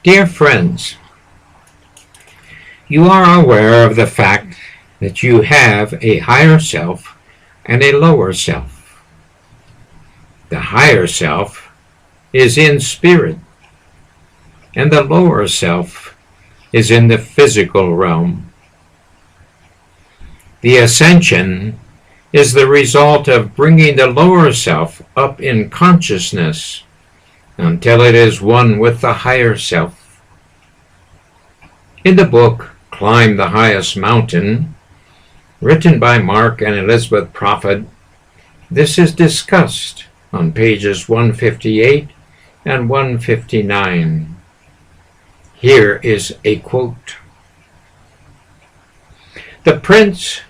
Dear friends, you are aware of the fact that you have a higher self and a lower self. The higher self is in spirit, and the lower self is in the physical realm. The ascension is the result of bringing the lower self up in consciousness until it is one with the higher self. In the book Climb the Highest Mountain, written by Mark and Elizabeth Prophet, this is discussed on pages 158 and 159. Here is a quote. The Prince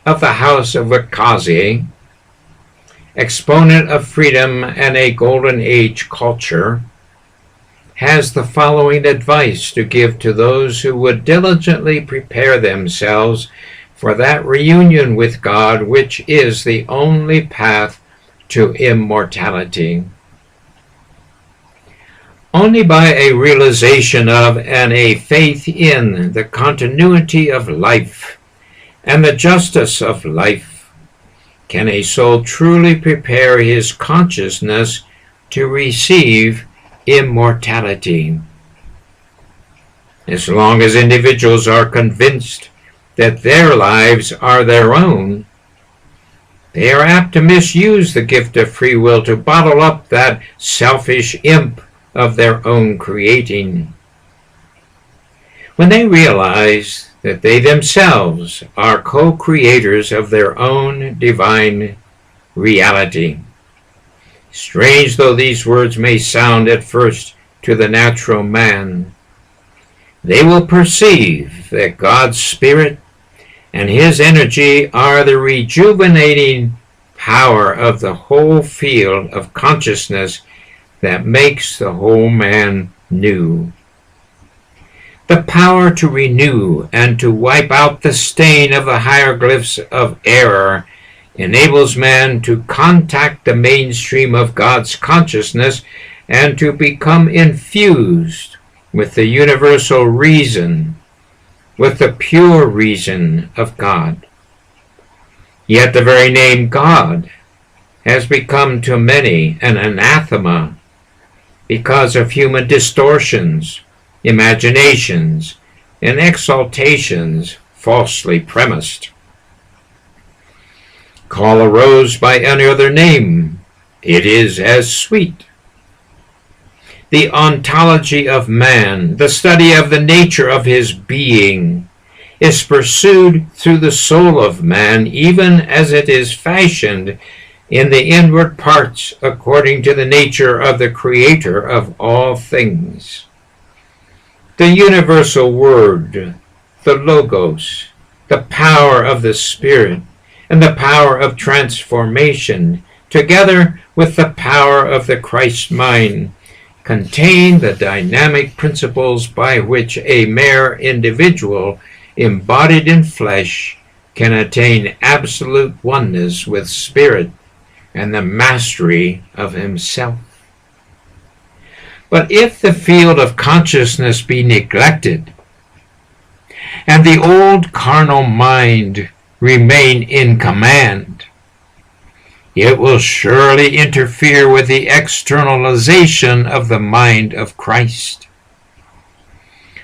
of the House of Wakazi, exponent of freedom and a golden age culture, has the following advice to give to those who would diligently prepare themselves for that reunion with God which is the only path to immortality. Only by a realization of and a faith in the continuity of life and the justice of life can a soul truly prepare his consciousness to receive immortality. As long as individuals are convinced that their lives are their own, they are apt to misuse the gift of free will to bottle up that selfish imp of their own creating. When they realize that they themselves are co-creators of their own divine reality, strange though these words may sound at first to the natural man, they will perceive that God's Spirit and His energy are the rejuvenating power of the whole field of consciousness that makes the whole man new. The power to renew and to wipe out the stain of the hieroglyphs of error enables man to contact the mainstream of God's consciousness and to become infused with the universal reason, with the pure reason of God. Yet the very name God has become to many an anathema because of human distortions, imaginations, and exaltations falsely premised. Call a rose by any other name, it is as sweet. The ontology of man, the study of the nature of his being, is pursued through the soul of man, even as it is fashioned in the inward parts according to the nature of the Creator of all things. The universal word, the Logos, the power of the Spirit, and the power of transformation, together with the power of the Christ mind, contain the dynamic principles by which a mere individual embodied in flesh can attain absolute oneness with Spirit and the mastery of himself. But if the field of consciousness be neglected, and the old carnal mind remain in command, it will surely interfere with the externalization of the mind of Christ.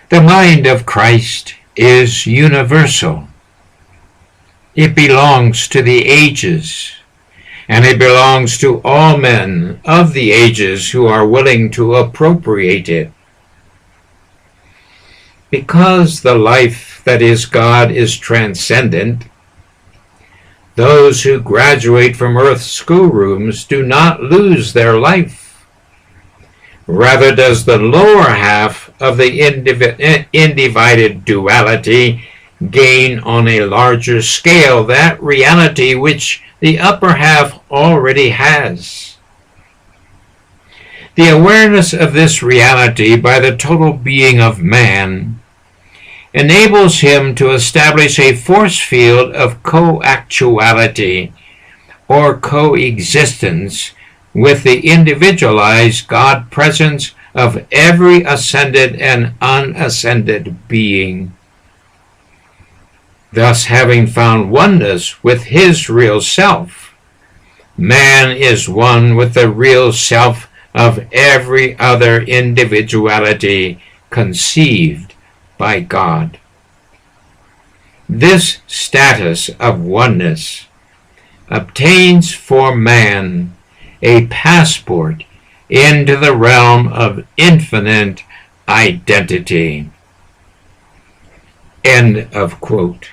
The mind of Christ is universal. It belongs to the ages, and it belongs to all men of the ages who are willing to appropriate it. Because the life that is God is transcendent, those who graduate from Earth's schoolrooms do not lose their life. Rather does the lower half of the undivided duality gain on a larger scale that reality which the upper half already has. The awareness of this reality by the total being of man enables him to establish a force field of co-actuality or coexistence with the individualized God presence of every ascended and unascended being. Thus, having found oneness with his real self, man is one with the real self of every other individuality conceived by God. This status of oneness obtains for man a passport into the realm of infinite identity. End of quote.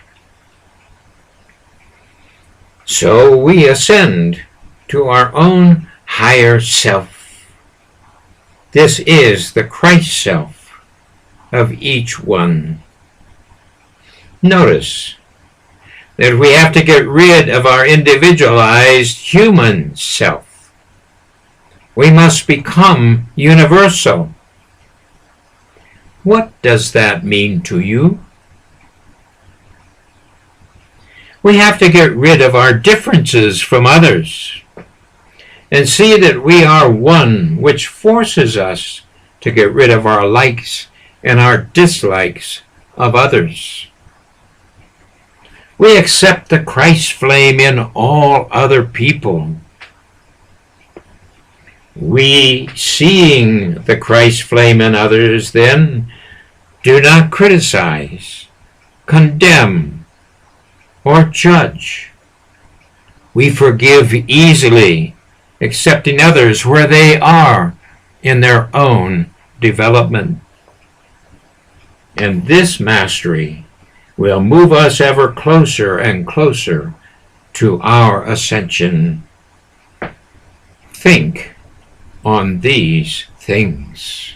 So we ascend to our own higher self. This is the Christ self of each one. Notice that we have to get rid of our individualized human self. We must become universal. What does that mean to you? We have to get rid of our differences from others and see that we are one, which forces us to get rid of our likes and our dislikes of others. We accept the Christ flame in all other people. We, seeing the Christ flame in others, then do not criticize, condemn, or judge. We forgive easily, accepting others where they are in their own development. And this mastery will move us ever closer and closer to our ascension. Think on these things.